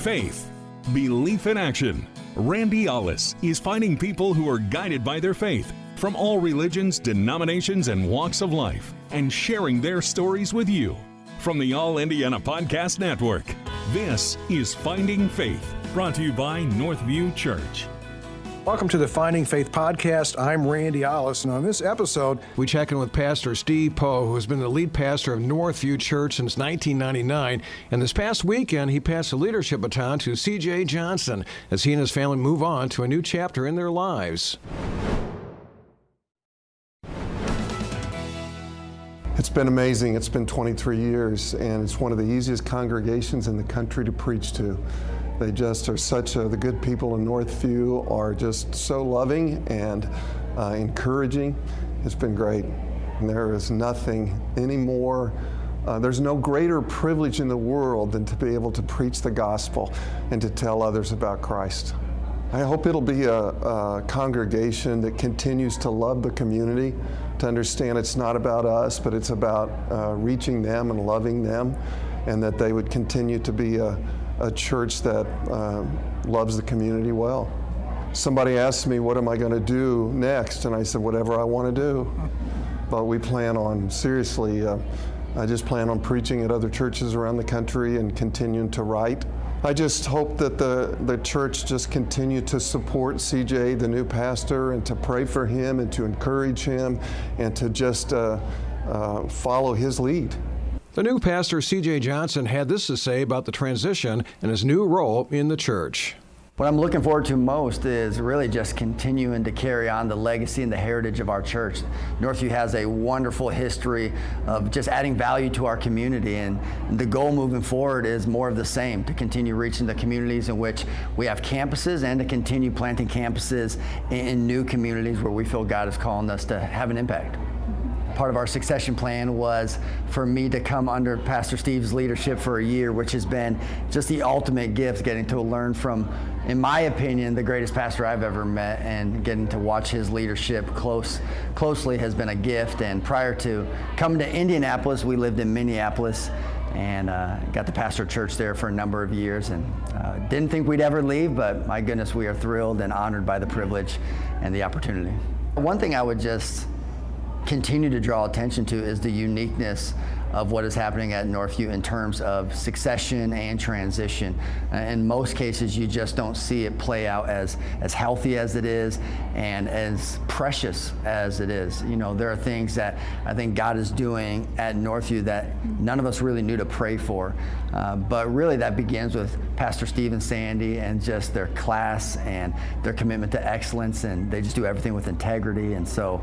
faith, belief in action. Randy Ollis is finding people who are guided by their faith from all religions, denominations, and walks of life, and sharing their stories with you. From the All Indiana Podcast Network, this is Finding Faith, brought to you by Northview Church. Welcome to the Finding Faith Podcast. I'm Randy Ollis, and on this episode, we check in with Pastor Steve Poe, who has been the lead pastor of Northview Church since 1999. And this past weekend, he passed the leadership baton to C.J. Johnson as he and his family move on to a new chapter in their lives. It's been amazing. It's been 23 years, and it's one of the easiest congregations in the country to preach to. They just are the good people in Northview are just so loving and encouraging. It's been great. And there is nothing anymore. There's no greater privilege in the world than to be able to preach the gospel and to tell others about Christ. I hope it'll be a congregation that continues to love the community, to understand it's not about us, but it's about reaching them and loving them, and that they would continue to be a church that loves the community well. Somebody asked me, what am I going to do next? And I said, whatever I want to do. But we plan on, seriously, I just plan on preaching at other churches around the country and continuing to write. I just hope that the church just continue to support CJ, the new pastor, and to pray for him and to encourage him and to just follow his lead. The new pastor, C.J. Johnson, had this to say about the transition and his new role in the church. What I'm looking forward to most is really just continuing to carry on the legacy and the heritage of our church. Northview has a wonderful history of just adding value to our community, and the goal moving forward is more of the same, to continue reaching the communities in which we have campuses and to continue planting campuses in new communities where we feel God is calling us to have an impact. Part of our succession plan was for me to come under Pastor Steve's leadership for a year, which has been just the ultimate gift, getting to learn from, in my opinion, the greatest pastor I've ever met, and getting to watch his leadership closely has been a gift. And prior to coming to Indianapolis, we lived in Minneapolis and got to pastor a church there for a number of years, and didn't think we'd ever leave, but my goodness, we are thrilled and honored by the privilege and the opportunity. One thing I would just continue to draw attention to is the uniqueness of what is happening at Northview in terms of succession and transition. In most cases, you just don't see it play out as healthy as it is and as precious as it is. You know, there are things that I think God is doing at Northview that none of us really knew to pray for. But really that begins with Pastor Steve and Sandy and just their class and their commitment to excellence, and they just do everything with integrity. And so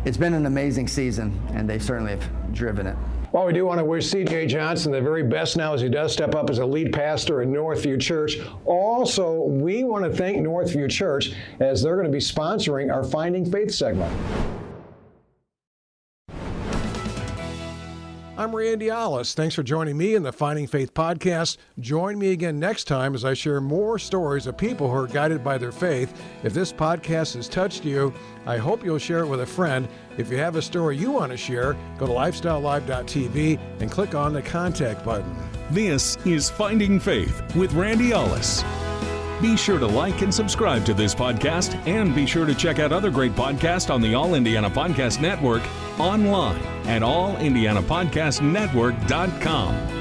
it's been an amazing season, and they certainly have driven it. Well, we do want to wish C.J. Johnson the very best now as he does step up as a lead pastor in Northview Church. Also, we want to thank Northview Church as they're going to be sponsoring our Finding Faith segment. I'm Randy Ollis. Thanks for joining me in the Finding Faith podcast. Join me again next time as I share more stories of people who are guided by their faith. If this podcast has touched you, I hope you'll share it with a friend. If you have a story you want to share, go to lifestylelive.tv and click on the contact button. This is Finding Faith with Randy Ollis. Be sure to like and subscribe to this podcast, and be sure to check out other great podcasts on the All Indiana Podcast Network online at allindianapodcastnetwork.com.